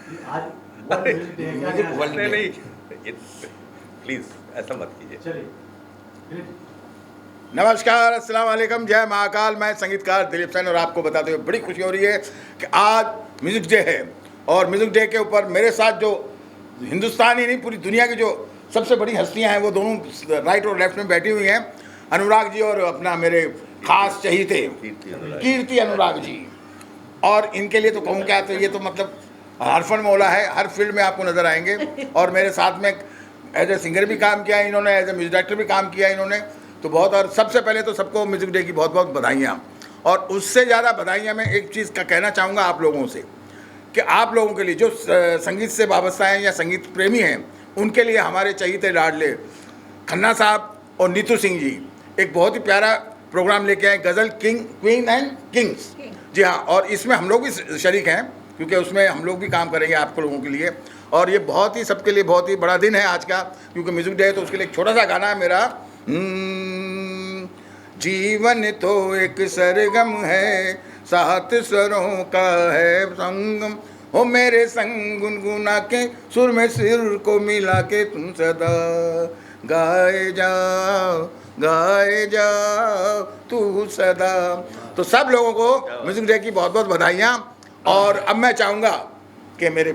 नहीं, प्लीज ऐसा मत कीजिए। नमस्कार, अस्सलाम वालेकुम, जय महाकाल। मैं संगीतकार दिलीप सेन और आपको बताते हुए बड़ी खुशी हो रही है कि आज म्यूज़िक डे है और म्यूज़िक डे के ऊपर मेरे साथ जो हिंदुस्तान ही नहीं पूरी दुनिया की जो सबसे बड़ी हस्तियां हैं वो दोनों राइट और लेफ्ट में बैठी हुई हैं। अनुराग जी और अपना मेरे खास चहीते कीर्ति अनुराग जी। और इनके लिए तो कहूँ क्या, तो ये तो मतलब हरफन मौला है, हर फील्ड में आपको नज़र आएंगे। और मेरे साथ में एज ए सिंगर भी काम किया इन्होंने, एज ए म्यूजिक डायरेक्टर भी काम किया इन्होंने, तो बहुत। और सबसे पहले तो सबको म्यूज़िक डे की बहुत बहुत बधाइयाँ। और उससे ज़्यादा बधाइयाँ मैं एक चीज़ का कहना चाहूँगा आप लोगों से कि आप लोगों के लिए जो संगीत से वाबस्ता हैं या संगीत प्रेमी हैं, उनके लिए हमारे चहीते लाडले खन्ना साहब और नीतू सिंह जी एक बहुत ही प्यारा प्रोग्राम लेके आए, गज़ल किंग क्वीन एंड किंग्स। जी हाँ, और इसमें हम लोग भी शरीक हैं क्योंकि उसमें हम लोग भी काम करेंगे आपको लोगों के लिए। और ये बहुत ही सबके लिए बहुत ही बड़ा दिन है आज का, क्योंकि म्यूज़िक डे है। तो उसके लिए एक छोटा सा गाना है मेरा। जीवन तो एक सरगम है, सात स्वरों का है संगम, हो मेरे संग गुनगुना के सुर में सिर को मिला के तुम सदा गाए जाओ तू सदा। तो सब लोगों को म्यूज़िक डे की बहुत बहुत बधाइयाँ। और अब मैं चाहूँगा कि मेरे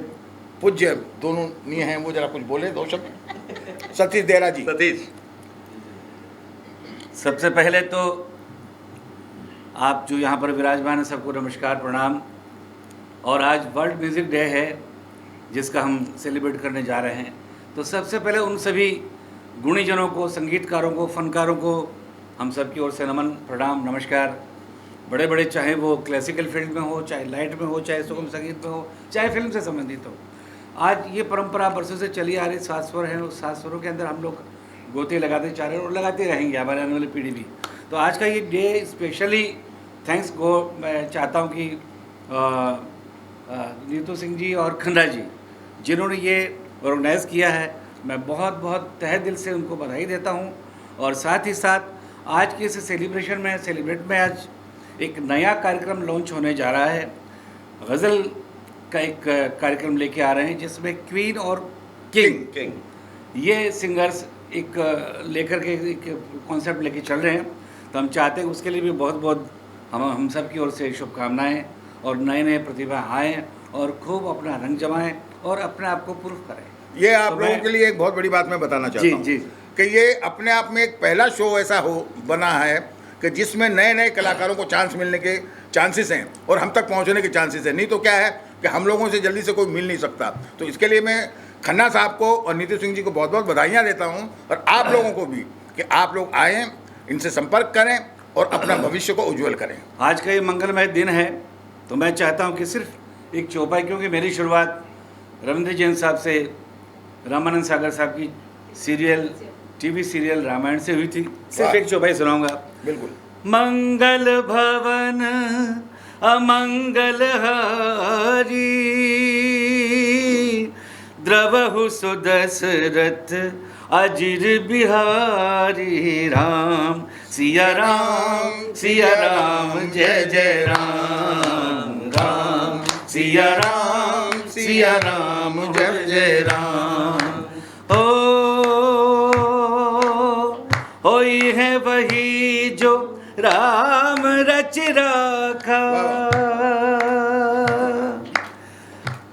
पूज्य दोनों नहीं हैं, वो जरा कुछ बोले, दो शब्द। सतीश देहरा जी। सतीश, सबसे पहले तो आप जो यहाँ पर विराजमान हैं सबको नमस्कार, प्रणाम। और आज वर्ल्ड म्यूज़िक डे है जिसका हम सेलिब्रेट करने जा रहे हैं। तो सबसे पहले उन सभी गुणीजनों को, संगीतकारों को, फनकारों को हम सब की ओर से नमन, प्रणाम, नमस्कार। बड़े बड़े, चाहे वो क्लासिकल फील्ड में हो, चाहे लाइट में हो, चाहे सुगम संगीत में हो, चाहे फिल्म से संबंधित हो। आज ये परंपरा बरसों से चली आ रही, 7 स्वर हैं, उस 7 स्वरों के अंदर हम लोग गोते लगाते जा रहे हैं और लगाते रहेंगे हमारे आने वाली पीढ़ी भी। तो आज का ये डे स्पेशली थैंक्स गो मैं चाहता हूँ कि नीतू सिंह जी और खन्ना जी जिन्होंने ये ऑर्गेनाइज़ किया है, मैं बहुत बहुत तहे दिल से उनको बधाई देता हूँ। और साथ ही साथ आज के इस सेलिब्रेशन में, सेलिब्रेट में आज एक नया कार्यक्रम लॉन्च होने जा रहा है। गज़ल का एक कार्यक्रम लेके आ रहे हैं जिसमें क्वीन और किंग ये सिंगर्स एक लेकर के एक कॉन्सेप्ट लेके चल रहे हैं। तो हम चाहते हैं उसके लिए भी बहुत बहुत हम सब की ओर से शुभकामनाएँ, और नए नए प्रतिभा आएँ और खूब अपना रंग जमाएँ और अपने आप को प्रूफ करें। ये आप लोगों के लिए एक बहुत बड़ी बात मैं बताना चाहता हूँ कि ये अपने आप में एक पहला शो ऐसा बना है कि जिसमें नए नए कलाकारों को चांस मिलने के चांसेस हैं और हम तक पहुंचने के चांसेस हैं। नहीं तो क्या है कि हम लोगों से जल्दी से कोई मिल नहीं सकता। तो इसके लिए मैं खन्ना साहब को और नीतू सिंह जी को बहुत बहुत बधाइयाँ देता हूँ, और आप लोगों को भी कि आप लोग आएँ, इनसे संपर्क करें और अपना भविष्य को उज्ज्वल करें। आज का ये मंगलमय दिन है, तो मैं चाहता हूँ कि सिर्फ एक चौपाई, क्योंकि मेरी शुरुआत रविंद्र जैन साहब से, रामानंद सागर साहब की सीरियल, टीवी सीरियल रामायण से हुई थी। सिर्फ एक चौपाई सुनाऊंगा। बिल्कुल। मंगल भवन अमंगल हारी, द्रवहु सुदशरथ अजिर बिहारी। राम सिया राम जय जय राम, राम सिया राम जय जय राम। होई है वही जो राम रच राखा,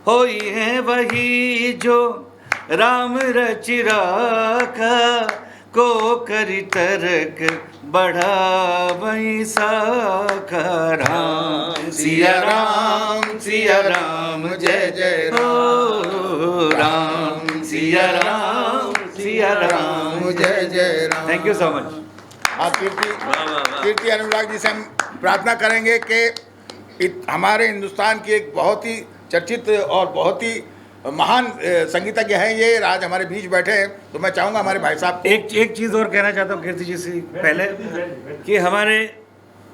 होई है वही जो राम रच राखा, को करी तरक बढ़ावई साखा। राम सिया राम जय जय राम, राम सिया राम जय जय Ram. Thank you so much. आप कीर्ति अनुराग जी से हम प्रार्थना करेंगे कि हमारे हिंदुस्तान की एक बहुत ही चर्चित और बहुत ही महान संगीतज्ञ हैं ये, आज हमारे बीच बैठे हैं। तो मैं चाहूँगा हमारे भाई साहब एक चीज़ और कहना चाहता हूँ कीर्ति जी से पहले कि हमारे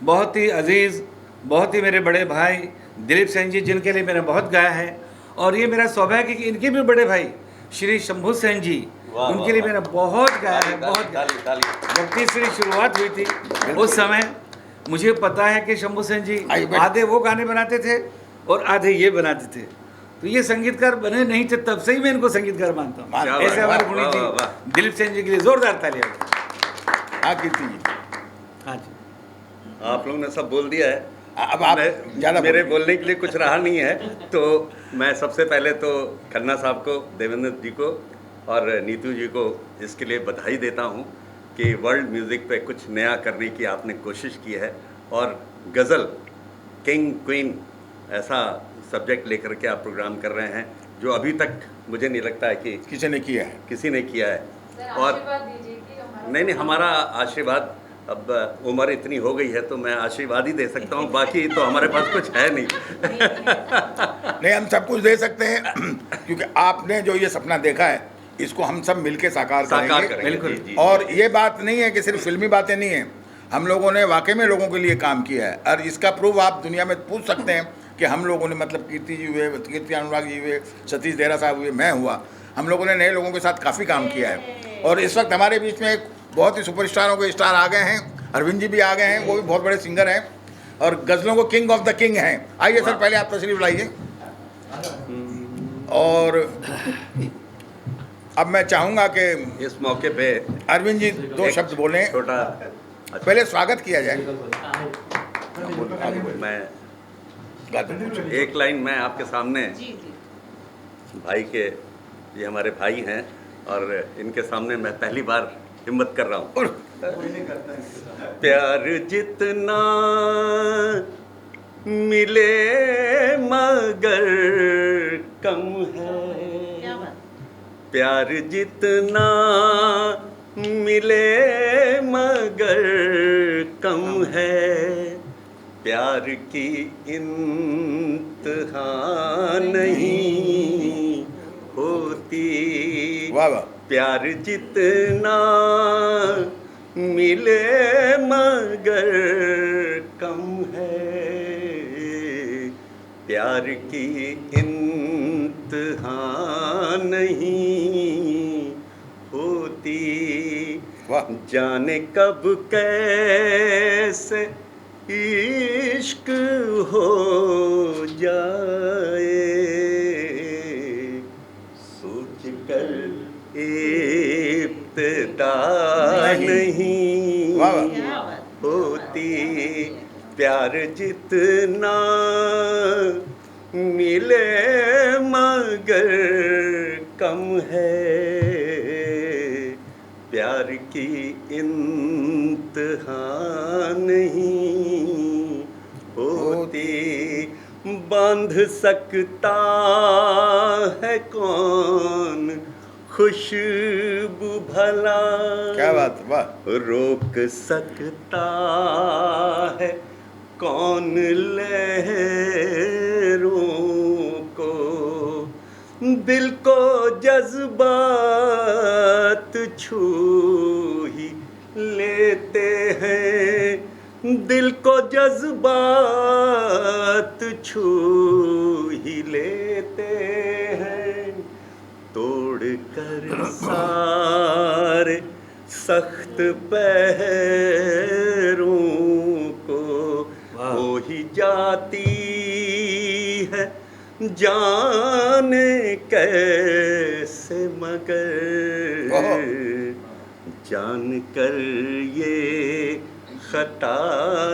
बहुत ही अजीज़, बहुत ही मेरे बड़े भाई दिलीप सेन जी, जिनके लिए मैंने बहुत गाया है, और ये मेरा सौभाग्य कि इनके भी बड़े भाई श्री शंभू सेन जी, उनके लिए मैंने बहुत गाया है, बहुत गाया। जब तीसरी शुरुआत हुई थी उस समय मुझे पता है कि शंभू सेन जी आधे वो गाने बनाते थे और आधे ये बनाते थे। तो ये संगीतकार बने नहीं थे, तब से ही मैं इनको संगीतकार मानता हूँ। क्या ऐसे बात, हमारे वाह, गुणी वाह, जी, वाह। दिलीप सेन जी के लिए जोरदार तालियां। हाँ कीर्ति जी, हाँ जी, आप लोगों ने सब बोल दिया है। अब आप ज़्यादा मेरे बोलिए। बोलने के लिए कुछ रहा नहीं है। तो मैं सबसे पहले तो खन्ना साहब को, देवेंद्र जी को और नीतू जी को इसके लिए बधाई देता हूँ कि वर्ल्ड म्यूज़िक पे कुछ नया करने की आपने कोशिश की है और गज़ल किंग क्वीन ऐसा सब्जेक्ट लेकर के आप प्रोग्राम कर रहे हैं जो अभी तक मुझे नहीं लगता है कि किसी ने किया है। किसी ने किया है। सर, और आशीर्वाद दीजिए कि हमारा नहीं, हमारा आशीर्वाद, अब उम्र इतनी हो गई है तो मैं आशीर्वाद ही दे सकता हूँ, बाकी तो हमारे पास कुछ है नहीं। नहीं, हम सब कुछ दे सकते हैं क्योंकि आपने जो ये सपना देखा है इसको हम सब मिलके साकार करेंगे। बिल्कुल जी, और ये बात नहीं है कि सिर्फ फिल्मी बातें नहीं हैं, हम लोगों ने वाकई में लोगों के लिए काम किया है और इसका प्रूफ आप दुनिया में पूछ सकते हैं कि हम लोगों ने, मतलब कीर्ति जी हुए, कीर्ति अनुराग जी हुए, सतीश देहरा साहब हुए, मैं हुआ, हम लोगों ने नए लोगों के साथ काफ़ी काम किया है। और इस वक्त हमारे बीच में एक बहुत ही सुपरस्टारों के स्टार आ गए हैं, अरविंद जी भी आ गए हैं, वो भी बहुत बड़े सिंगर हैं और गज़लों को किंग ऑफ द किंग हैं। आइए सर, पहले आप तशरीफ लाइए। और अब मैं चाहूँगा कि इस मौके पे अरविंद जी दो शब्द बोलें, छोटा पहले स्वागत किया जाए। मैं बात पूछिए। एक लाइन मैं आपके सामने भाई के, ये हमारे भाई हैं और इनके सामने मैं पहली बार हिम्मत कर रहा हूँ। प्यार जितना मिले मगर कम है, प्यार जितना मिले मगर कम है, प्यार की इंतहा नहीं होती। वाह वाह। प्यार जितना मिले मगर कम है, प्यार की इंतहा नहीं होती। वाह। जाने कब कैसे इश्क हो जाए, सोच कर इब्तिदा नहीं वाह वाह। होती। प्यार जितना मिले मगर कम है, प्यार की इंतहा नहीं होती। बांध सकता है कौन खुशबू भला, क्या बात, वाह। रोक सकता है कौन लहरों को, दिल को जज्बात छू ही लेते हैं, दिल को जज्बात छू ही लेते हैं, तोड़ कर सारे सख्त पैरों को हो ही जाती है जाने कैसे मगर, जान कर ये खता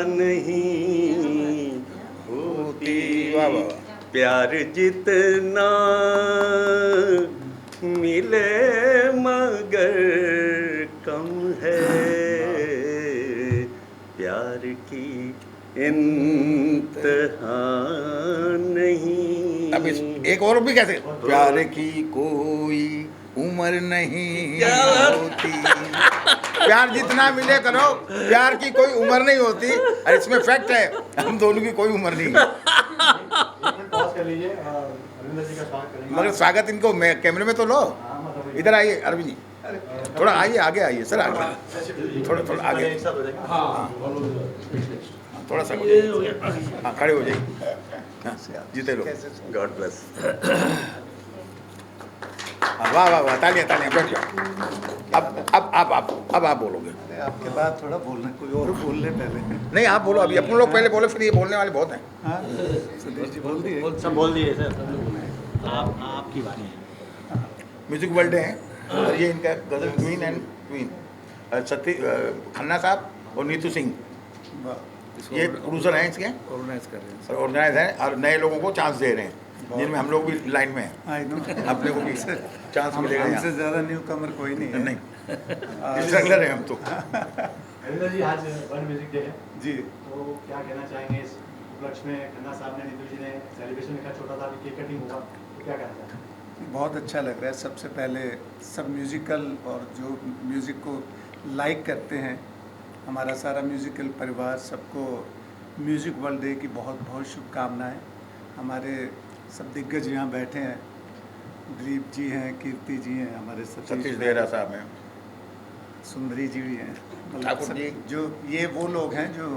नहीं होती। वाह वाह। प्यार जितना मिले मगर कम है, प्यार की इंतहा नहीं। अब एक और भी कैसे, प्यार की कोई उम्र नहीं होती। प्यार जितना मिले करो, प्यार की कोई उम्र नहीं होती। और इसमें फैक्ट है, हम दोनों की कोई उम्र नहीं है। मगर स्वागत इनको कैमरे में तो लो। इधर आइए अरविंद जी, थोड़ा आइए, आगे आइए सर, आगे थोड़ा थोड़ा आगे, थोड़ा सा हाँ, खड़े हो जाइए। हाँ, जीते लोग। God bless. वाह वाह वाह, तालियां तालियां, बैठ जाओ। अब आप बोलोगे। आपके बाद थोड़ा बोलना, कोई और बोल ले पहले। नहीं, आप बोलो अभी, अपन लोग पहले बोले, फिर ये बोलने वाले बहुत हैं। हाँ, सुदेश जी बोल दिए, सब बोल दिए सर। आपकी बारी है। म्यूजिक वर्ल्ड है और ये इनका गजल क्वीन एंड क्वीन सती खन्ना साहब और नीतू सिंह ये प्रोड्यूसर हैं इसके ऑर्गेनाइज कर रहे हैं। और ऑर्गेनाइज हैं और नए लोगों को चांस दे रहे हैं जिनमें हम लोग भी लाइन में हैं। आई नो अपने को भी चांस मिलेगा हमसे यहाँ। ज़्यादा न्यू कमर कोई नहीं है। नहीं स्ट्रगलर है हम तो। रविंद्र जी, आज वर्ल्ड म्यूजिक डे है, जी, तो क्या कहना चाहेंगे इस उपलक्ष्य में? खन्ना साहब ने, नीतू जी ने सेलिब्रेशन लिखा, छोटा सा केक कटिंग हुआ, तो क्या कहना चाहेंगे? बहुत अच्छा लग रहा है। सबसे पहले सब म्यूज़िकल और जो म्यूज़िक को लाइक करते हैं, हमारा सारा म्यूज़िकल परिवार, सबको म्यूज़िक वर्ल्ड डे की बहुत बहुत शुभकामनाएं। हमारे सब दिग्गज यहाँ बैठे हैं, दिलीप जी हैं, कीर्ति जी हैं, हमारे सतीश देहरा साहब हैं, सुंदरी जी भी हैं, ठाकुर सब जी। जो ये वो लोग हैं जो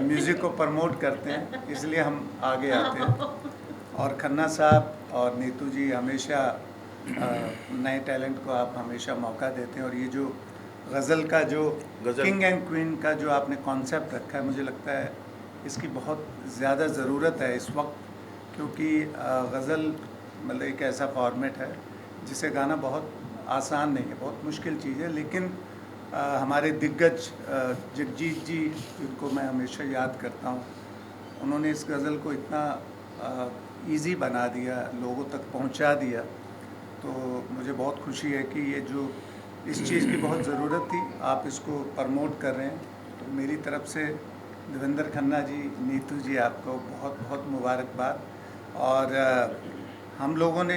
म्यूज़िक को प्रमोट करते हैं, इसलिए हम आगे आते हैं। और खन्ना साहब और नीतू जी हमेशा नए टैलेंट को आप हमेशा मौका देते हैं। और ये जो गज़ल का जो गज़ल। किंग एंड क्वीन का जो आपने कॉन्सेप्ट रखा है, मुझे लगता है इसकी बहुत ज़्यादा ज़रूरत है इस वक्त, क्योंकि गज़ल मतलब एक ऐसा फॉर्मेट है जिसे गाना बहुत आसान नहीं है, बहुत मुश्किल चीज़ है। लेकिन हमारे दिग्गज जगजीत जी, जिनको मैं हमेशा याद करता हूँ, उन्होंने इस गज़ल को इतना इजी बना दिया, लोगों तक पहुँचा दिया। तो मुझे बहुत खुशी है कि ये जो इस चीज़ की बहुत ज़रूरत थी, आप इसको प्रमोट कर रहे हैं। तो मेरी तरफ से देवेंद्र खन्ना जी, नीतू जी, आपको बहुत बहुत मुबारकबाद। और हम लोगों ने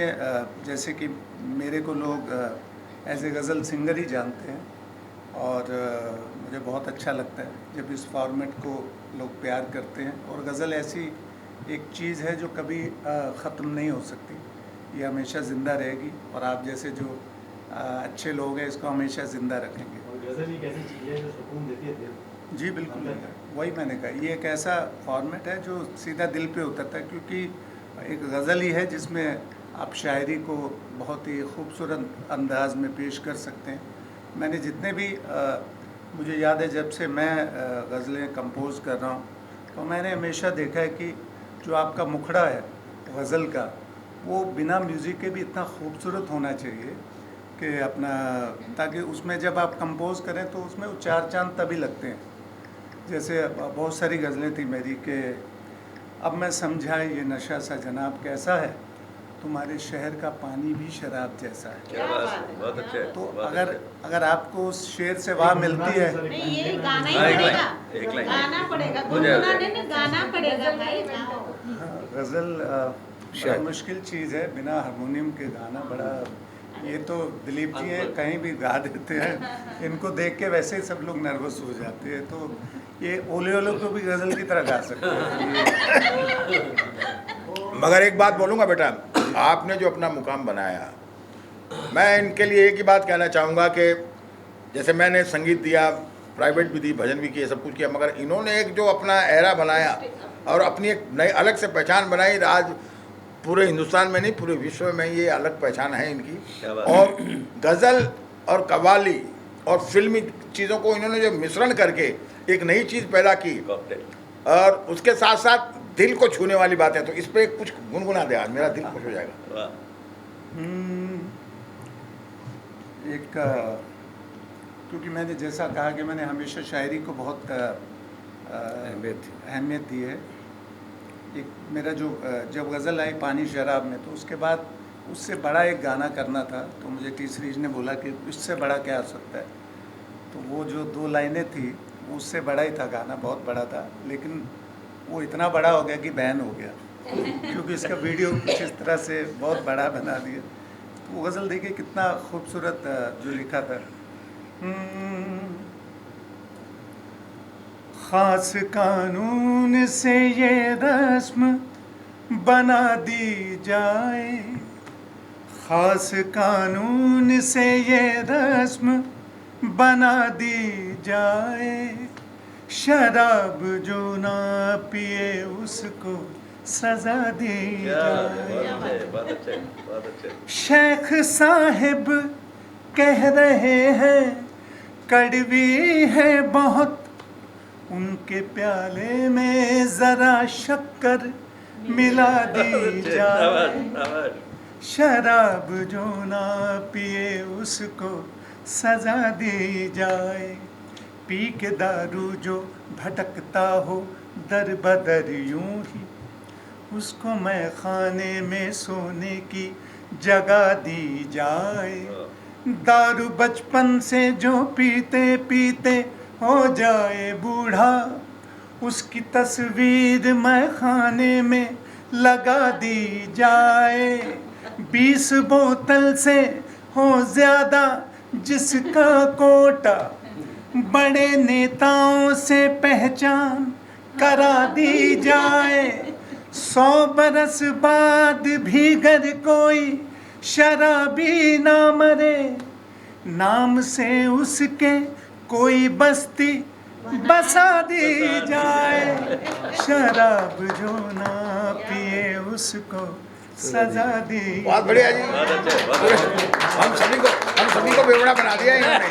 जैसे कि मेरे को लोग एज ए गज़ल सिंगर ही जानते हैं, और मुझे बहुत अच्छा लगता है जब इस फॉर्मेट को लोग प्यार करते हैं। और गज़ल ऐसी एक चीज़ है जो कभी ख़त्म नहीं हो सकती, ये हमेशा ज़िंदा रहेगी। और आप जैसे जो अच्छे लोग हैं इसको हमेशा ज़िंदा रखेंगे। और गज़ल एक ऐसी चीज़ है जो सुकून देती है दिल। जी बिल्कुल, वही मैंने कहा, ये एक ऐसा फॉर्मेट है जो सीधा दिल पे उतरता है, क्योंकि एक गज़ल ही है जिसमें आप शायरी को बहुत ही खूबसूरत अंदाज में पेश कर सकते हैं। मैंने जितने भी मुझे याद है जब से मैं गज़लें कंपोज़ कर रहा हूँ, तो मैंने हमेशा देखा है कि जो आपका मुखड़ा है गज़ल का, वो बिना म्यूज़िक के भी इतना खूबसूरत होना चाहिए कि अपना, ताकि उसमें जब आप कंपोज़ करें तो उसमें वो चार चांद तभी लगते हैं। जैसे बहुत सारी गज़लें थी मेरी कि अब मैं समझा ये नशा सा जनाब कैसा है, तुम्हारे शहर का पानी भी शराब जैसा है। क्या बात है, बहुत अच्छे। तो बहुत अगर अच्छे। अगर आपको उस शेर से वाह मिलती है, नहीं, ये गाना ही हाँ, एक पड़ेगा, लाइन, एक लाइन। गाना पड़ेगा, हो जाएगा। गुनगुना नहीं, गाना पड़ेगा भाई, गाओ। गज़ल बड़ा मुश्किल चीज़ है, बिना हारमोनियम के गाना बड़ा, ये तो दिलीप जी हैं कहीं भी गा देते हैं, इनको देख के वैसे ही सब लोग नर्वस हो जाते हैं। तो ये ओले ओले को भी गज़ल की तरह गा सकते हैं। मगर एक बात बोलूँगा बेटा, आपने जो अपना मुकाम बनाया, मैं इनके लिए एक ही बात कहना चाहूँगा कि जैसे मैंने संगीत दिया, प्राइवेट भी दी, भजन भी किए, सब कुछ किया, मगर इन्होंने एक जो अपना एरा बनाया और अपनी एक नई अलग से पहचान बनाई, आज पूरे हिंदुस्तान में नहीं पूरे विश्व में ये अलग पहचान है इनकी। क्या बात और गज़ल और कव्वाली और फिल्मी चीज़ों को इन्होंने जो मिश्रण करके एक नई चीज़ पैदा की, कॉकटेल। और उसके साथ साथ दिल को छूने वाली बात है। तो इस पे कुछ गुनगुना दे, आज मेरा दिल खुश हो जाएगा। वाह। एक क्योंकि मैंने जैसा कहा कि मैंने हमेशा शायरी को बहुत अहमियत दी है। एक मेरा जो जब गज़ल आई पानी शराब में, तो उसके बाद उससे बड़ा एक गाना करना था, तो मुझे टी सीरीज ने बोला कि इससे बड़ा क्या हो सकता है। तो वो जो 2 लाइनें थी उससे बड़ा ही था गाना, बहुत बड़ा था, लेकिन वो इतना बड़ा हो गया कि बैन हो गया क्योंकि इसका वीडियो कुछ इस तरह से बहुत बड़ा बना दिया। तो वो गज़ल देखिए कितना खूबसूरत जो लिखा था। ख़ास कानून से ये रस्म बना दी जाए, ख़ास कानून से ये रस्म बना दी जाए, शराब जो ना पिए उसको सज़ा दी जाए। बहुत अच्छे, बहुत अच्छे। शेख साहिब कह रहे हैं कड़वी है बहुत, उनके प्याले में ज़रा शक्कर मिला दी जाए, शाबाश। शराब जो ना पिए उसको सजा दी जाए, पी के दारू जो भटकता हो दर बदर यूं ही, उसको मैं खाने में सोने की जगह दी जाए, दारू बचपन से जो पीते पीते हो जाए बूढ़ा, उसकी तस्वीर मैं खाने में लगा दी जाए, 20 बोतल से हो ज्यादा जिसका कोटा, बड़े नेताओं से पहचान करा दी जाए, 100 बरस बाद भी गर कोई शराबी ना मरे, नाम से उसके कोई बस्ती बसा दी जाए, शराब जो ना पिए उसको सजा दी। बहुत बढ़िया जी, बहुत अच्छे, बहुत अच्छे। हम सभी को बेवड़ा बना दिया इन्होंने।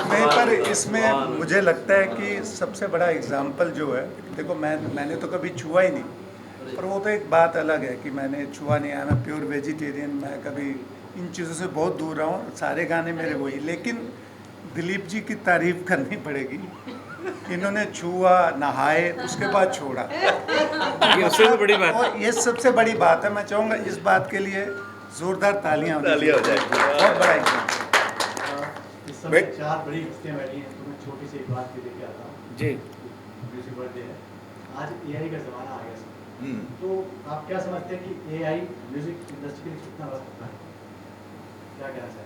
नहीं, पर इसमें मुझे लगता है कि सबसे बड़ा एग्जाम्पल जो है, देखो मैंने तो कभी छुआ ही नहीं, पर वो तो एक बात अलग है कि मैंने छुआ नहीं है, मैं प्योर वेजिटेरियन, मैं कभी इन चीज़ों से बहुत दूर रहा हूँ, सारे गाने मेरे वही, लेकिन दिलीप जी की तारीफ करनी पड़ेगी, इन्होंने छुआ, नहाए, उसके बाद छोड़ा, ये उससे भी बड़ी बात है। और ये सबसे बड़ी बात है। मैं चाहूँगा इस बात के लिए जोरदार तालियां होनी तालियां हो चाहिए। जाएगी। बहुत बड़ा एग्जाम्पल। इस समय 4 बड़ी हस्तियां बैठी हैं, तो मैं छोटी सी एक बात भी लेके आता हूँ। जी। म्यूजिक बर्थडे है, आज एआई का ज़माना आ गया सर, हम्म। तो आप क्या समझते हैं कि एआई म्यूजिक इंडस्ट्री के लिए कितना बड़ा खतरा है? क्या कहना चाहेंगे?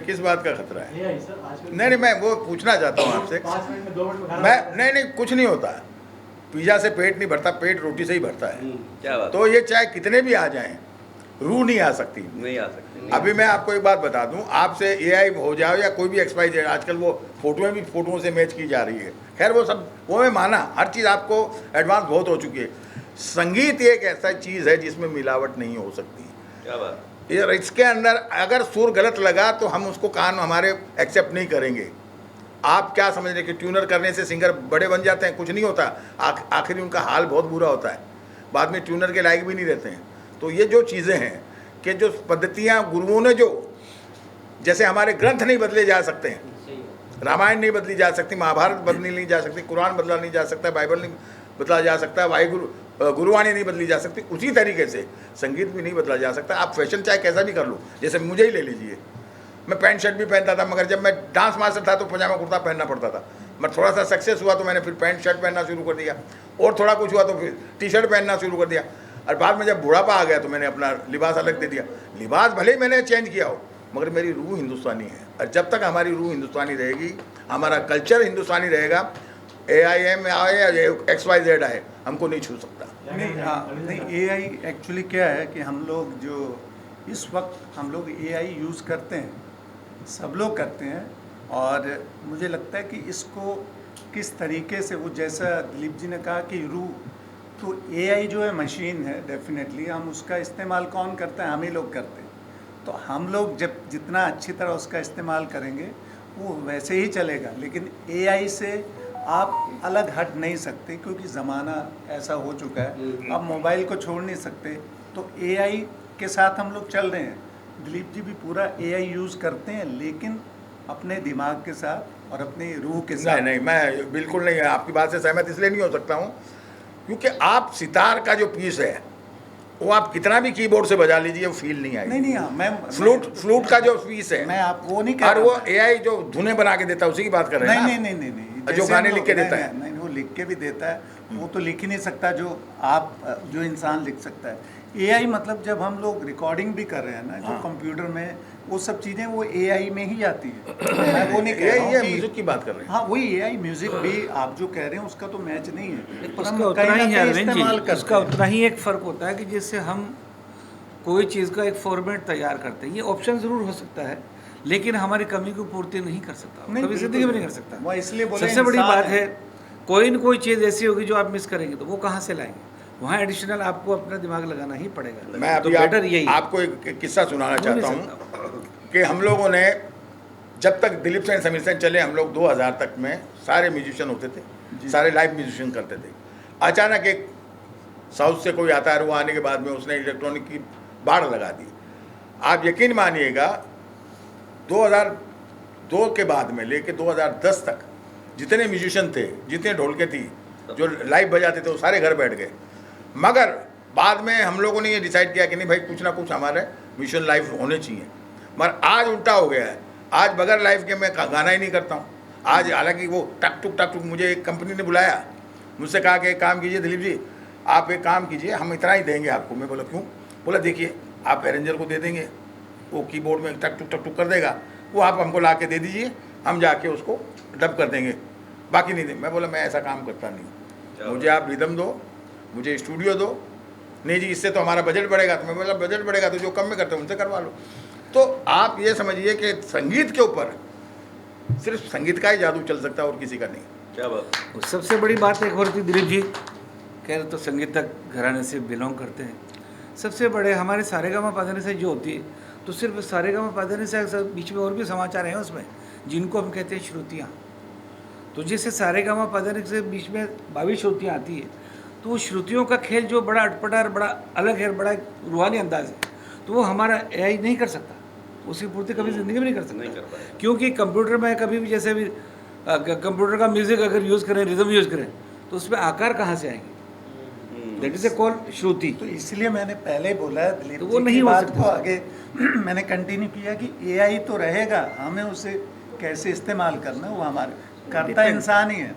किस बात का खतरा है? एआई सर आजकल नहीं, मैं वो पूछना चाहता हूँ आपसे। 5 मिनट में 2 मिनट में खाना मैं बना नहीं, कुछ नहीं होता, पिज़्ज़ा से पेट नहीं भरता, पेट रोटी से ही भरता है। क्या बात, तो ये चाहे कितने भी आ जाएं, रूह नहीं आ सकती। नहीं आ सकते। अभी मैं आपको एक बात बता दूं, आपसे एआई हो जाओ या कोई भी एक्सपाइज, आजकल वो फोटोएं भी फोटोओं से मैच की जा रही है, खैर वो सब वो मैं माना, हर चीज़ आपको एडवांस बहुत हो चुकी है। संगीत एक ऐसा चीज़ है जिसमें मिलावट नहीं हो सकती। क्या बात, इसके अंदर अगर सुर गलत लगा तो हम उसको कान हमारे एक्सेप्ट नहीं करेंगे। आप क्या समझ रहे कि ट्यूनर करने से सिंगर बड़े बन जाते हैं? कुछ नहीं होता, आखिर उनका हाल बहुत बुरा होता है, बाद में ट्यूनर के लायक भी नहीं रहते हैं। तो ये जो चीज़ें हैं कि जो पद्धतियाँ गुरुओं ने, जो जैसे हमारे ग्रंथ नहीं बदले जा सकते हैं, रामायण नहीं बदली जा सकती, महाभारत बदली नहीं जा सकती, कुरान बदला नहीं जा सकता, बाइबल नहीं बदला जा सकता, वाहिगुरु गुरुवाणी नहीं बदली जा सकती, उसी तरीके से संगीत भी नहीं बदला जा सकता। आप फैशन चाहे कैसा भी कर लो, जैसे मुझे ही ले लीजिए, मैं पैंट शर्ट भी पहनता था, मगर जब मैं डांस मास्टर था तो पजामा कुर्ता पहनना पड़ता था। मैं थोड़ा सा सक्सेस हुआ तो मैंने फिर पैंट शर्ट पहनना शुरू कर दिया, और थोड़ा कुछ हुआ तो फिर टी शर्ट पहनना शुरू कर दिया, और बाद में जब बुढ़ापा आ गया तो मैंने अपना लिबास अलग दे दिया। लिबास भले ही मैंने चेंज किया हो, मगर मेरी रूह हिंदुस्तानी है, और जब तक हमारी रूह हिंदुस्तानी रहेगी, हमारा कल्चर हिंदुस्तानी रहेगा, AIM आए या XYZ आए, हमको नहीं छू सकता। नहीं, हाँ, नहीं, एआई एक्चुअली क्या है कि हम लोग जो इस वक्त हम लोग एआई यूज़ करते हैं, सब लोग करते हैं, और मुझे लगता है कि इसको किस तरीके से, वो जैसा दिलीप जी ने कहा कि रूह, तो एआई जो है मशीन है, डेफिनेटली हम उसका इस्तेमाल कौन करता है? हम ही लोग करते हैं। तो हम लोग जब जितना अच्छी तरह उसका इस्तेमाल करेंगे वो वैसे ही चलेगा, लेकिन एआई से आप अलग हट नहीं सकते, क्योंकि ज़माना ऐसा हो चुका है, आप मोबाइल को छोड़ नहीं सकते। तो एआई के साथ हम लोग चल रहे हैं, दिलीप जी भी पूरा एआई यूज़ करते हैं, लेकिन अपने दिमाग के साथ और अपनी रूह के साथ। नहीं, मैं बिल्कुल नहीं, आपकी बात से सहमत इसलिए नहीं हो सकता हूँ क्योंकि आप सितार का जो पीस है वो आप कितना भी कीबोर्ड से बजा लीजिए, वो फील नहीं आएगी। नहीं, हाँ, मैं फ्लूट का जो पीस है, मैं आप वो नहीं कह और रहा वो हूँ। एआई जो धुनें बना के देता है उसी की बात कर रहे हैं ना? नहीं, जो जैसे गाने हम लिख के लोग- देता नहीं, है। नहीं, वो लिख के भी देता है, वो तो लिख ही नहीं सकता जो इंसान लिख सकता है। एआई मतलब जब हम लोग रिकॉर्डिंग भी कर रहे हैं ना, जो कंप्यूटर में वो सब चीज़ें वो एआई में ही आती है। मैं वो नहीं कह रहा ये हूँ कि म्यूजिक की बात कर रहे हैं। हाँ, वही एआई म्यूजिक भी आप जो कह रहे हैं उसका तो मैच नहीं है, पर हम उसका उतना कहीं ना ही है कहीं अरविंद इस्तेमाल जी, करते उसका हैं। उतना ही एक फ़र्क होता है कि जिससे हम कोई चीज़ का एक फॉर्मेट तैयार करते हैं। ये ऑप्शन ज़रूर हो सकता है, लेकिन हमारी कमी को पूर्ति नहीं कर सकता, नहीं, कभी ज़िंदगी में नहीं कर सकता। वो इसलिए बोले सबसे बड़ी इंसान बात है, कोई न कोई चीज़ ऐसी होगी जो आप मिस करेंगे, तो वो कहाँ से लाएंगे? वहाँ एडिशनल आपको अपना दिमाग लगाना ही पड़ेगा। मैं तो अभी बेटर यही है। आपको एक किस्सा सुनाना भूल नहीं चाहता सकता। हूँ कि हम लोगों ने, जब तक दिलीप सेन समीर सेन चले, हम लोग 2000 तक में सारे म्यूजिशियन होते थे, सारे लाइव म्यूजिशियन करते थे। अचानक एक साउथ से कोई आता है, वो आने के बाद में उसने इलेक्ट्रॉनिक की बाढ़ लगा दी। आप यकीन मानिएगा 2002 के बाद में लेके 2010 तक जितने म्यूजिशियन थे, जितने ढोलके थी जो लाइव बजाते थे, वो सारे घर बैठ गए। मगर बाद में हम लोगों ने ये डिसाइड किया कि नहीं भाई, कुछ ना कुछ हमारे म्यूजिशियन लाइव होने चाहिए। मगर आज उल्टा हो गया है, आज बगैर लाइव के मैं गाना ही नहीं करता हूँ। आज हालांकि वो टक टुक मुझे एक कंपनी ने बुलाया, मुझसे कहा कि एक काम कीजिए दिलीप जी, आप एक काम कीजिए, हम इतना ही देंगे आपको। मैं बोला क्यों? बोला देखिए, आप अरेंजर को दे देंगे, वो कीबोर्ड में टक टुक कर देगा, वो आप हमको ला के दे दीजिए, हम जाके उसको डब कर देंगे, बाकी नहीं देंगे। मैं बोला मैं ऐसा काम करता नहीं, मुझे आप रिदम दो, मुझे स्टूडियो दो। नहीं जी, इससे तो हमारा बजट बढ़ेगा। तो मैं बोला बजट बढ़ेगा तो जो कम में करते हैं उनसे करवा लो। तो आप ये समझिए कि संगीत के ऊपर सिर्फ संगीत का ही जादू चल सकता है और किसी का नहीं। क्या बात। सबसे बड़ी बात एक और थी, दिलीप जी कह रहे तो संगीतक घराने से बिलोंग करते हैं। सबसे बड़े हमारे सारेगामा पाधानी से जो होती है, तो सिर्फ सारेगामा पाधानी से बीच में और भी समाचार हैं उसमें, जिनको हम कहते हैं श्रुतियाँ। तो जैसे सारेगामा पाधानी से बीच में 22 श्रुतियाँ आती है, तो वो श्रुतियों का खेल जो बड़ा अटपटा और बड़ा अलग है, बड़ा रूहानी अंदाज है, तो वो हमारा AI नहीं कर सकता, उसकी पूर्ति कभी ज़िंदगी में नहीं कर सकता। क्योंकि कंप्यूटर में कभी भी जैसे भी कंप्यूटर का म्यूज़िक अगर यूज़ करें, रिदम यूज़ करें, तो उसमें आकार कहाँ से आएंगे? दैट इज ए कॉल श्रुति। तो इसलिए मैंने पहले बोला दिलीप तो वो जी नहीं की हो बात सकता। को आगे मैंने कंटिन्यू किया कि AI तो रहेगा, हमें उसे कैसे इस्तेमाल करना वो हमारे करता इंसान ही है।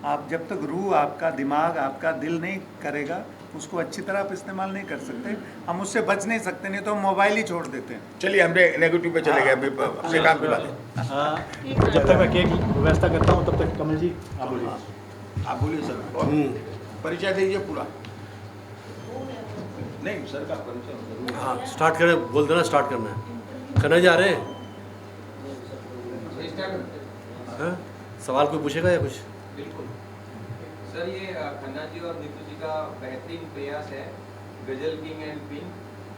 आप जब तक रूह, आपका दिमाग, आपका दिल नहीं करेगा, उसको अच्छी तरह आप इस्तेमाल नहीं कर सकते। हम उससे बच नहीं सकते, नहीं तो हम मोबाइल ही छोड़ देते हैं। चलिए हमने नेगेटिव पे चले गए, अपने काम पे बात। जब तक मैं केक व्यवस्था करता हूँ तब तक कमल जी आप बोलिए। आप बोलिए सर, और परिचय दीजिए पूरा। नहीं सर का परिचय। हाँ स्टार्ट करें, बोल देना स्टार्ट करना है। करना जा रहे हैं? हाँ? सवाल कोई पूछेगा या कुछ? बिल्कुल सर, ये खन्ना जी और नीतू जी का बेहतरीन प्रयास है गजल किंग एंड क्वीन।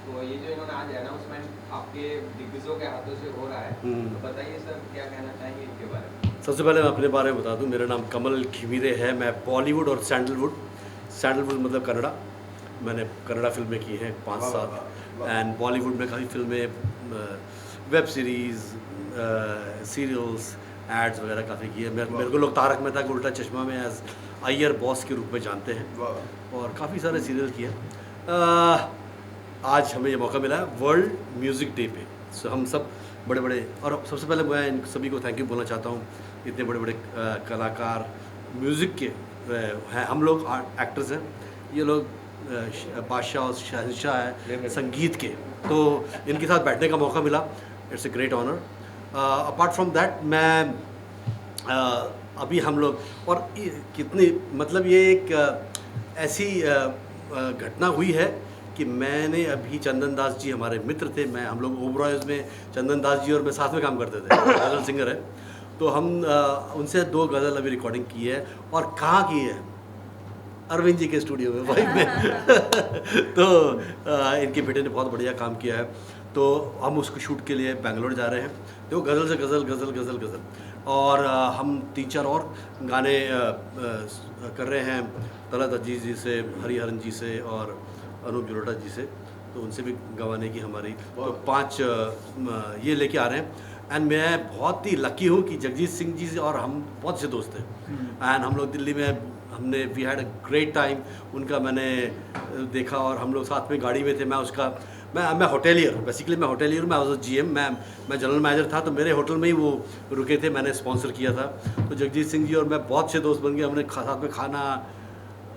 तो ये जो इन्होंने आज अनाउंसमेंट आपके दिग्गजों के हाथों से हो रहा है, तो बताइए सर क्या कहना चाहेंगे इनके बारे में? सबसे पहले मैं अपने बारे में बता दूं, मेरा नाम कमल खिमीरे है। मैं बॉलीवुड और सैंडलवुड मतलब कन्नड़ा, मैंने कन्नड़ा फिल्में की हैं 5-7, एंड बॉलीवुड में काफ़ी फिल्में, वेब सीरीज़, सीरियल्स, एड्स वगैरह काफ़ी की है। मेरे को लोग तारक मेहता का उल्टा चश्मा में एज अय्यर बॉस के रूप में जानते हैं, और काफ़ी सारे सीरियल किए। आज हमें ये मौका मिला है वर्ल्ड म्यूज़िक डे पे, सो हम सब बड़े बड़े, और सबसे पहले मैं इन सभी को थैंक यू बोलना चाहता हूँ। इतने बड़े बड़े कलाकार म्यूज़िक के हैं, हम लोग एक्टर्स हैं, ये लोग बादशाह और शहंशाह है संगीत के, तो इनके साथ बैठने का मौका मिला। It's a great honour. Apart from that मैं अभी हम लोग, और कितनी मतलब ये एक ऐसी घटना हुई है कि मैंने अभी चंदन दास जी हमारे मित्र थे, हम लोग ओबरॉयज़ में चंदन दास जी और मैं साथ में काम करते थे, गज़ल सिंगर है, तो हम उनसे 2 गज़ल अभी रिकॉर्डिंग की है। और कहाँ की है? अरविंद जी के स्टूडियो में, वाइफ में। तो इनके बेटे ने बहुत बढ़िया काम किया है, तो हम उसको शूट के लिए बेंगलोर जा रहे हैं। तो गज़ल से गज़ल, और हम 3-4 और गाने कर रहे हैं तलत अजीज़ जी से, हरिहरन जी से और अनूप जलोटा जी से, तो उनसे भी गवाने की हमारी तो 5 ये लेके आ रहे हैं। एंड मैं बहुत ही लकी हूँ कि जगजीत सिंह जी से और हम बहुत से दोस्त हैं, एंड हम लोग दिल्ली में हमने we had a great time. उनका मैंने देखा और हम लोग साथ में गाड़ी में थे। मैं होटेलियर, बेसिकली मैं होटेलियर, मैं वाज GM, मैं जनरल मैनेजर था, तो मेरे होटल में ही वो रुके थे, मैंने स्पॉन्सर किया था। तो जगजीत सिंह जी और मैं बहुत से दोस्त बन गए, हमने साथ में खाना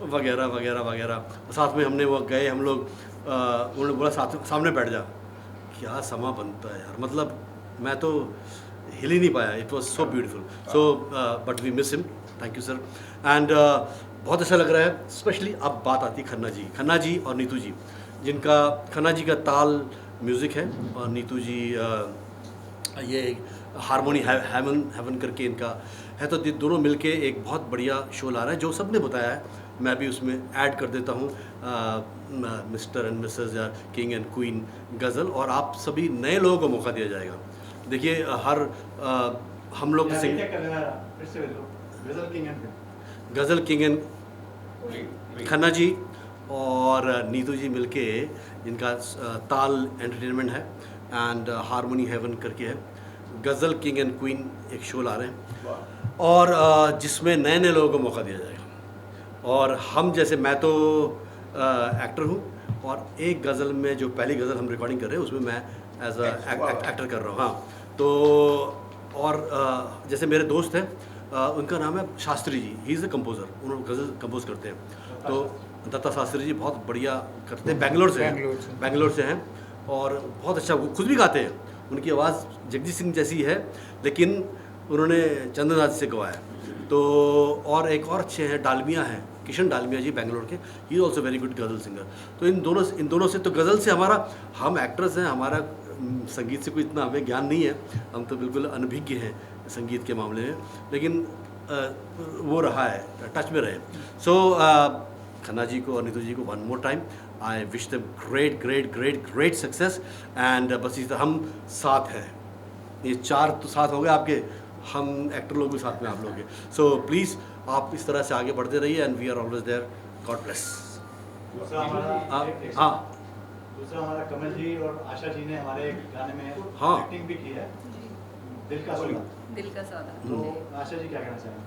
वगैरह वगैरह वगैरह, साथ में हमने वो गए हम लोग, उन्होंने बोला सामने बैठ जा। क्या समा बनता है यार, मतलब मैं तो हिल ही नहीं पाया। It was so beautiful, so but we miss him, thank you sir. And बहुत अच्छा लग रहा है। स्पेशली अब बात आती है खन्ना जी और नीतू जी, जिनका खन्ना जी का ताल म्यूज़िक है और नीतू जी ये हारमोनी हेवन करके इनका है। तो ये दोनों मिलके एक बहुत बढ़िया शो ला रहा है, जो सबने बताया है, मैं भी उसमें ऐड कर देता हूँ मिस्टर एंड मिसेस या किंग एंड क्वीन गज़ल, और आप सभी नए लोगों को मौका दिया जाएगा। देखिए हम लोग गज़ल किंग एंड खन्ना जी और नीतू जी मिलके इनका ताल एंटरटेनमेंट है एंड हारमोनी हेवन करके है, गज़ल किंग एंड क्वीन एक शो ला रहे हैं और जिसमें नए नए लोगों को मौका दिया जाएगा। और हम जैसे, मैं तो एक्टर हूँ और एक गज़ल में जो पहली गज़ल हम रिकॉर्डिंग कर रहे हैं उसमें मैं एज एक्टर कर रहा हूँ। हाँ, तो और जैसे मेरे दोस्त हैं, उनका नाम है Shastri ji, he is a composer, उन्होंने गज़ल कंपोज करते हैं। तो दत्ता शास्त्री जी बहुत बढ़िया करते हैं, बेंगलोर से हैं और बहुत अच्छा, वो खुद भी गाते हैं, उनकी आवाज़ जगजीत सिंह जैसी है लेकिन उन्होंने चंद्रनाथ से गवाया। तो और एक और अच्छे हैं, डालमिया हैं, किशन डालमिया जी बेंगलोर के, he is also very good ghazal singer. तो इन दोनों से, तो गज़ल से हमारा, हम एक्टर्स हैं, हमारा संगीत से कोई इतना हमें ज्ञान नहीं है, हम तो बिल्कुल अनभिज्ञ हैं संगीत के मामले में, लेकिन वो रहा है, टच में रहे। सो खन्ना जी को और नीतू जी को one more time I wish them great success and बस इस हम साथ हैं, ये 4 तो साथ हो गए आपके, हम एक्टर लोग भी साथ में आप लोग हैं। सो प्लीज़ आप इस तरह से आगे बढ़ते रहिए and we are always there, God bless. दूसरा हमारा हाँ, दूसरा हमारा कमल जी और आशा जी ने हमारे गाने में हाँ। एक्टिंग भी की है, दिल का सौदा। दिल का सौदा। तो आशा जी क्या कहना चाहेंगे?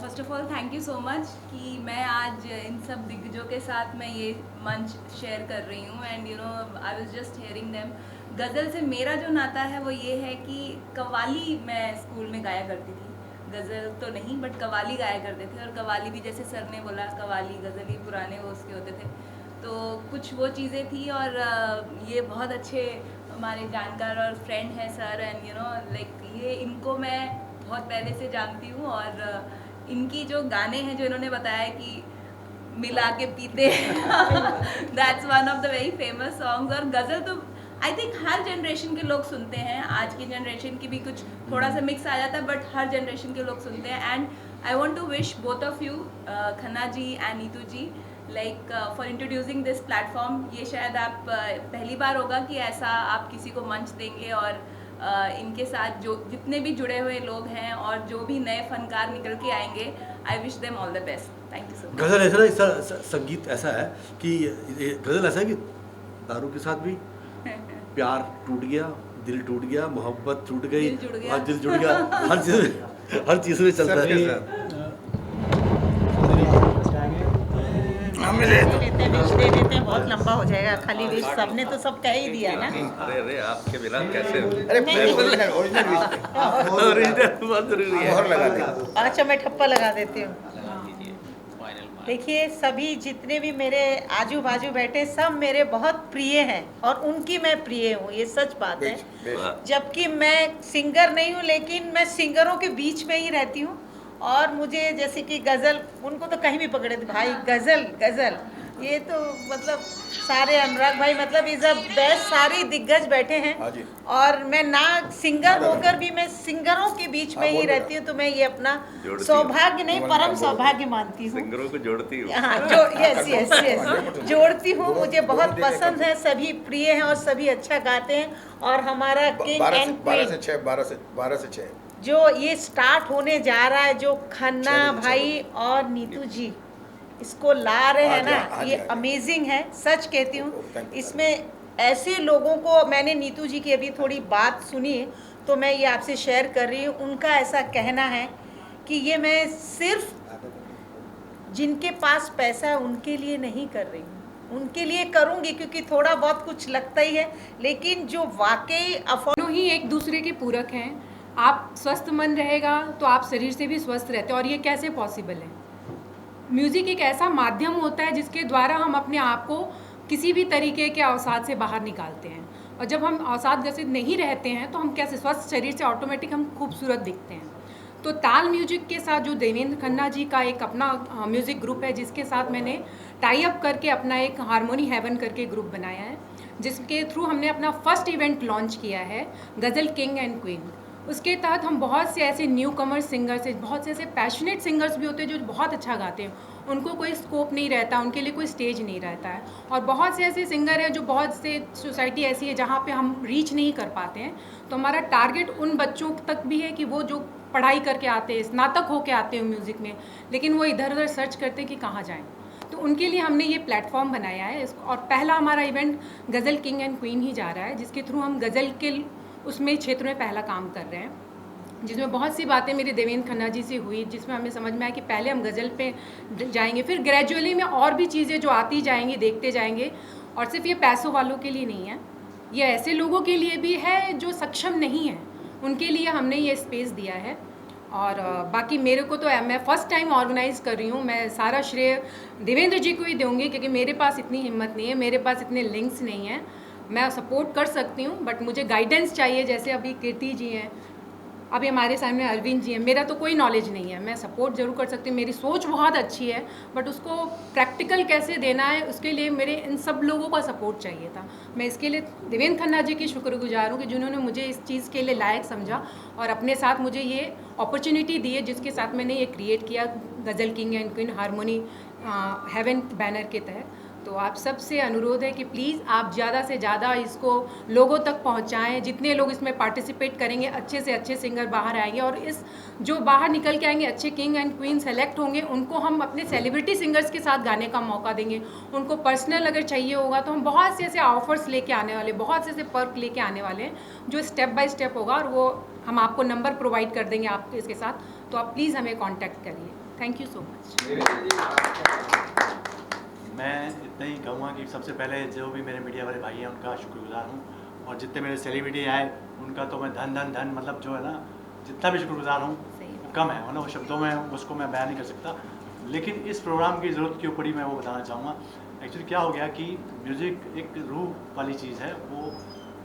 First of all thank you so much कि मैं आज इन सब दिग्गजों के साथ मैं ये मंच शेयर कर रही हूँ and you know I was just hearing them. Ghazal से मेरा जो नाता है वो ये है कि कव्वाली मैं स्कूल में गाया करती थी, गज़ल तो नहीं बट कव्वाली गाया करते थे। और कव्वाली भी जैसे सर ने बोला, कव्वाली गज़ल ही पुराने वो उसके होते थे, तो कुछ वो चीज़ें थी। और ये बहुत अच्छे हमारे जानकार और फ्रेंड हैं sir and you know like ये इनको मैं बहुत पहले से जानती हूँ। और इनकी जो गाने हैं जो इन्होंने बताया कि मिला के पीते that's one of the very famous songs. और गज़ल तो आई थिंक हर जनरेशन के लोग सुनते हैं, आज की जनरेशन की भी कुछ थोड़ा सा मिक्स आ जाता है बट हर जनरेशन के लोग सुनते हैं। And I want to wish both of you, Khanna ji and Neetu ji, like for introducing this platform. ये शायद आप पहली बार होगा कि ऐसा आप किसी को मंच देंगे और इनके साथ जो जितने भी जुड़े हुए लोग हैं और जो भी नए फनकार निकल के आएंगे, I wish them all the best. Thank you so much. Ghazal ऐसा ना, संगीत ऐसा है कि गज़ल ऐसा है कि दारू के साथ भी प्यार टूट गया, दिल टूट गया, मोहब्बत टूट गई, दिल जुड़ गया। और दिल जुड़ गया, हर चीज़ में चलता है। लेते विश दे देते हैं, बहुत लंबा हो जाएगा। खाली विश सबने तो सब कह ही दिया ना। अरे आपके बिना कैसे? अरे ओरिजिनल बहुत जरूरी है। मोहर लगा दे। अच्छा मैं ठप्पा लगा देती हूँ। देखिए सभी जितने भी मेरे आजू बाजू बैठे सब मेरे बहुत प्रिय हैं और उनकी मैं प्रिय हूँ, ये सच बात है। जबकि मैं सिंगर नहीं हूँ लेकिन मैं सिंगरों के बीच में ही रहती हूँ। और मुझे जैसे कि गज़ल, उनको तो कहीं भी पकड़े थे भाई, गज़ल ये तो मतलब सारे अनुराग भाई मतलब इज़ अ बेस्ट, सारे दिग्गज बैठे हैं। और मैं ना सिंगर होकर भी मैं सिंगरों के बीच में ही रहती हूँ, तो मैं ये अपना सौभाग्य नहीं परम सौभाग्य मानती हूँ। सिंगरों को जोड़ती हूँ। हाँ यस जोड़ती हूँ। मुझे बहुत पसंद है, सभी प्रिय हैं और सभी अच्छा गाते हैं। और हमारा किंग एंड 12 से 6 जो ये स्टार्ट होने जा रहा है, जो खन्ना भाई और नीतू जी इसको ला रहे हैं ना, ये अमेजिंग है, सच कहती हूँ। इसमें ऐसे लोगों को, मैंने नीतू जी की अभी थोड़ी बात सुनी तो मैं ये आपसे शेयर कर रही हूँ। उनका ऐसा कहना है कि ये मैं सिर्फ जिनके पास पैसा है उनके लिए नहीं कर रही हूँ, उनके लिए करूँगी क्योंकि थोड़ा बहुत कुछ लगता ही है, लेकिन जो वाकई दोनों ही एक दूसरे के पूरक हैं। आप स्वस्थ मन रहेगा तो आप शरीर से भी स्वस्थ रहते हैं, और ये कैसे पॉसिबल है? म्यूज़िक एक ऐसा माध्यम होता है जिसके द्वारा हम अपने आप को किसी भी तरीके के अवसाद से बाहर निकालते हैं, और जब हम अवसाद ग्रसित नहीं रहते हैं तो हम कैसे स्वस्थ शरीर से ऑटोमेटिक हम खूबसूरत दिखते हैं। तो ताल म्यूजिक के साथ जो देवेंद्र खन्ना जी का एक अपना म्यूज़िक ग्रुप है, जिसके साथ मैंने टाई अप करके अपना एक हारमोनी हेवन करके ग्रुप बनाया है, जिसके थ्रू हमने अपना फर्स्ट इवेंट लॉन्च किया है, गज़ल किंग एंड क्वीन। उसके तहत हम बहुत से ऐसे न्यू कमर सिंगर्स हैं, बहुत से ऐसे पैशनेट सिंगर्स भी होते हैं जो बहुत अच्छा गाते हैं, उनको कोई स्कोप नहीं रहता, उनके लिए कोई स्टेज नहीं रहता है। और बहुत से ऐसे सिंगर हैं जो बहुत से सोसाइटी ऐसी है जहाँ पे हम रीच नहीं कर पाते हैं। तो हमारा टारगेट उन बच्चों तक भी है कि वो जो पढ़ाई करके आते हैं, स्नातक होके आते हैं म्यूज़िक में, लेकिन वो इधर उधर सर्च करते हैं कि कहाँ जाएँ। तो उनके लिए हमने ये प्लेटफॉर्म बनाया है और पहला हमारा event ghazal king and queen ही जा रहा है, जिसके थ्रू हम गज़ल के उसमें क्षेत्र में पहला काम कर रहे हैं, जिसमें बहुत सी बातें मेरे देवेंद्र खन्ना जी से हुई, जिसमें हमें समझ में आया कि पहले हम गज़ल पे जाएंगे, फिर ग्रेजुअली में और भी चीज़ें जो आती जाएंगी देखते जाएंगे। और सिर्फ ये पैसों वालों के लिए नहीं है, ये ऐसे लोगों के लिए भी है जो सक्षम नहीं है, उनके लिए हमने ये स्पेस दिया है। और बाकी मेरे को तो मैं फ़र्स्ट टाइम ऑर्गेनाइज़ कर रही हूँ, मैं सारा श्रेय देवेंद्र जी को ही दूँगी, क्योंकि मेरे पास इतनी हिम्मत नहीं है, मेरे पास इतने लिंक्स नहीं हैं। मैं सपोर्ट कर सकती हूँ बट मुझे गाइडेंस चाहिए, जैसे अभी कीर्ति जी हैं, अभी हमारे सामने अरविंद जी हैं। मेरा तो कोई नॉलेज नहीं है, मैं सपोर्ट ज़रूर कर सकती हूँ, मेरी सोच बहुत अच्छी है, बट उसको प्रैक्टिकल कैसे देना है उसके लिए मेरे इन सब लोगों का सपोर्ट चाहिए था। मैं इसके लिए देवेंद्र खन्ना जी की शुक्रगुजार हूँ कि जिन्होंने मुझे इस चीज़ के लिए लायक समझा और अपने साथ मुझे ये अपॉर्चुनिटी दी है, जिसके साथ मैंने ये क्रिएट किया ghazal king and queen harmony heaven banner के तहत। तो आप सबसे अनुरोध है कि प्लीज़ आप ज़्यादा से ज़्यादा इसको लोगों तक पहुंचाएं। जितने लोग इसमें पार्टिसिपेट करेंगे अच्छे से अच्छे सिंगर बाहर आएंगे, और इस जो बाहर निकल के आएंगे अच्छे किंग एंड क्वीन सेलेक्ट होंगे, उनको हम अपने सेलिब्रिटी सिंगर्स के साथ गाने का मौका देंगे। उनको पर्सनल अगर चाहिए होगा तो हम बहुत से ऐसे ऑफर्स लेके आने वाले, बहुत से ऐसे पर्क लेके आने वाले हैं जो स्टेप बाय स्टेप होगा, और वो हम आपको नंबर प्रोवाइड कर देंगे आपके इसके साथ। तो आप प्लीज़ हमें कॉन्टैक्ट करिए। Thank you so much. मैं इतना ही कहूँगा कि सबसे पहले जो भी मेरे मीडिया वाले भाई हैं उनका शुक्रगुजार हूँ, और जितने मेरे सेलिब्रिटी आए उनका तो मैं धन मतलब जो है ना, जितना भी शुक्रगुजार हूँ कम है, मतलब वो शब्दों में उसको मैं बयान नहीं कर सकता। लेकिन इस प्रोग्राम की ज़रूरत के ऊपर ही मैं वो बताना चाहूँगा। एक्चुअली क्या हो गया कि म्यूज़िक एक रूह वाली चीज़ है, वो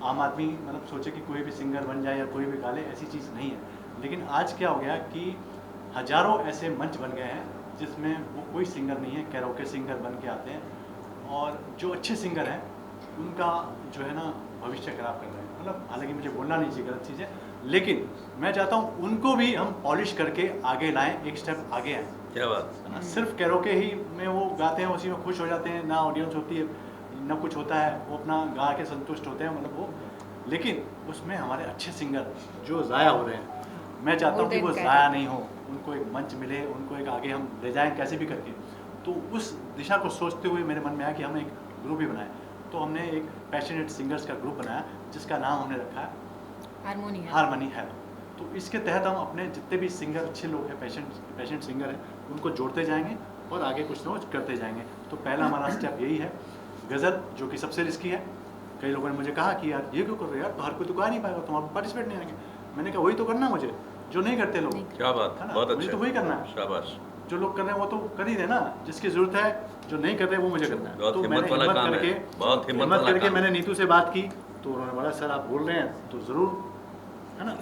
आम आदमी मतलब सोचे कि कोई भी सिंगर बन जाए या कोई भी गा ले, ऐसी चीज़ नहीं है। लेकिन आज क्या हो गया कि हज़ारों ऐसे मंच बन गए हैं जिसमें वो कोई सिंगर नहीं है, कैरोके सिंगर बन के आते हैं, और जो अच्छे सिंगर हैं उनका जो है ना भविष्य खराब कर रहे हैं। मतलब हालांकि मुझे बोलना नहीं चाहिए, गलत चीज़ है, लेकिन मैं चाहता हूँ उनको भी हम पॉलिश करके आगे लाएं, एक स्टेप आगे आएँ। क्या बात है ना, सिर्फ कैरोके ही में वो गाते हैं, उसी में खुश हो जाते हैं, ना ऑडियंस होती है ना कुछ होता है, वो अपना गा के संतुष्ट होते हैं, मतलब वो। लेकिन उसमें हमारे अच्छे सिंगर जो ज़ाया हो रहे हैं, मैं चाहता हूँ कि वो ज़ाया नहीं हो, उनको एक मंच मिले, उनको एक आगे हम ले जाएं कैसे भी करके। तो उस दिशा को सोचते हुए मेरे मन में आया कि हम एक ग्रुप ही बनाएं। तो हमने एक पैशनेट सिंगर्स का ग्रुप बनाया जिसका नाम हमने रखा है हारमोनी है। तो इसके तहत हम अपने जितने भी सिंगर अच्छे लोग हैं, पैशनेट सिंगर हैं, उनको जोड़ते जाएंगे और आगे कुछ ना कुछ करते जाएंगे। तो पहला हमारा स्टेप यही है। गज़ल जो कि सबसे रिस्की है, कई लोगों ने मुझे कहा कि यार ये क्यों कर रहे हो यार, तो हर कोई तो गा नहीं पाएगा, तुम आप पार्टिसिपेट नहीं आएंगे। मैंने कहा वही तो करना मुझे जो नहीं करते लोग। क्या बात है, बहुत अच्छा, तो वही करना है। शाबाश। जो लोग कर रहे हैं वो तो कर ही रहे ना, जिसकी जरूरत है, जो नहीं कर रहे वो मुझे करना है। बहुत तो हिम्मत वाला काम है, बहुत हिम्मत करके मैंने नीतू से बात की, तो उन्होंने बोला सर आप बोल रहे हैं तो ज़रूर, है ना।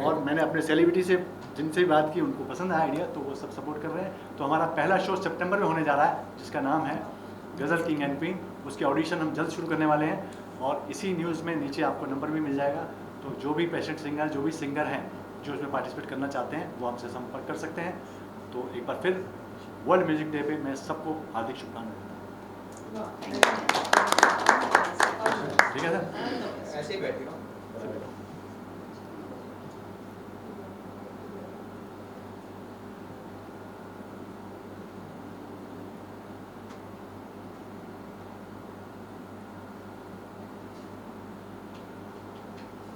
और मैंने अपने सेलिब्रिटी से जिनसे भी बात की, उनको पसंद आया आइडिया, तो वो सब सपोर्ट कर रहे हैं। तो हमारा पहला शो सितंबर में होने जा रहा है जिसका नाम है गज़ल किंग एंड क्वीन। उसके ऑडिशन हम जल्द शुरू करने वाले हैं, और इसी न्यूज़ में नीचे आपको नंबर भी मिल जाएगा। तो जो भी पेशेंट सिंगर, जो भी सिंगर हैं जो इसमें पार्टिसिपेट करना चाहते हैं, वो हमसे संपर्क कर सकते हैं। तो एक बार फिर वर्ल्ड म्यूजिक डे पे मैं सबको हार्दिक शुभकामनाएं देता हूँ। ठीक है सर, ऐसे ही बैठिए।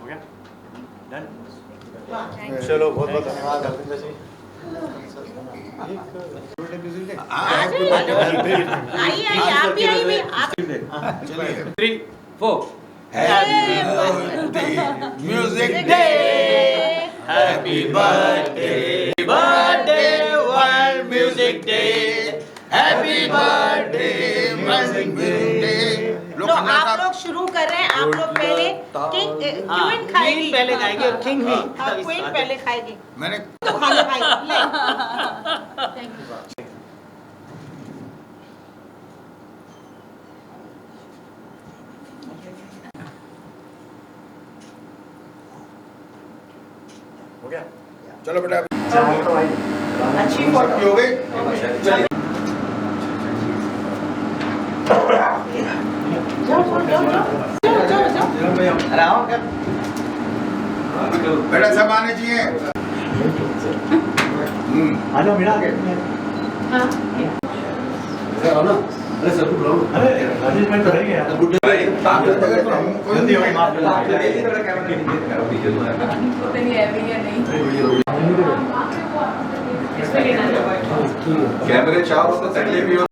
हो गया डन। चलो बहुत बहुत धन्यवाद अरविंद जी। आइए आप भी आइए। 3, 4 music day, happy birthday world music day, happy birthday music day. तो आप लोग शुरू कर रहे हैं, आप लोग पहले क्वीन खाएगी, पहले खाएगी और किंग भी। क्वीन पहले खाएगी। मैंने तो खाना खाएगी। Thank you. हो गया, चलो बेटा अच्छी फोटो हो गई। बेटा सब आने चाहिए। आ जाओ, मिला के। हाँ सर आओ ना, अरे सर को बुलाओ। अरे राजेश भाई तो रहेंगे यार। गुड डे भाई। गलती होगी, माफ करना। पता नहीं है भी या नहीं। कैमरे चार हो तो तकलीफ भी हो।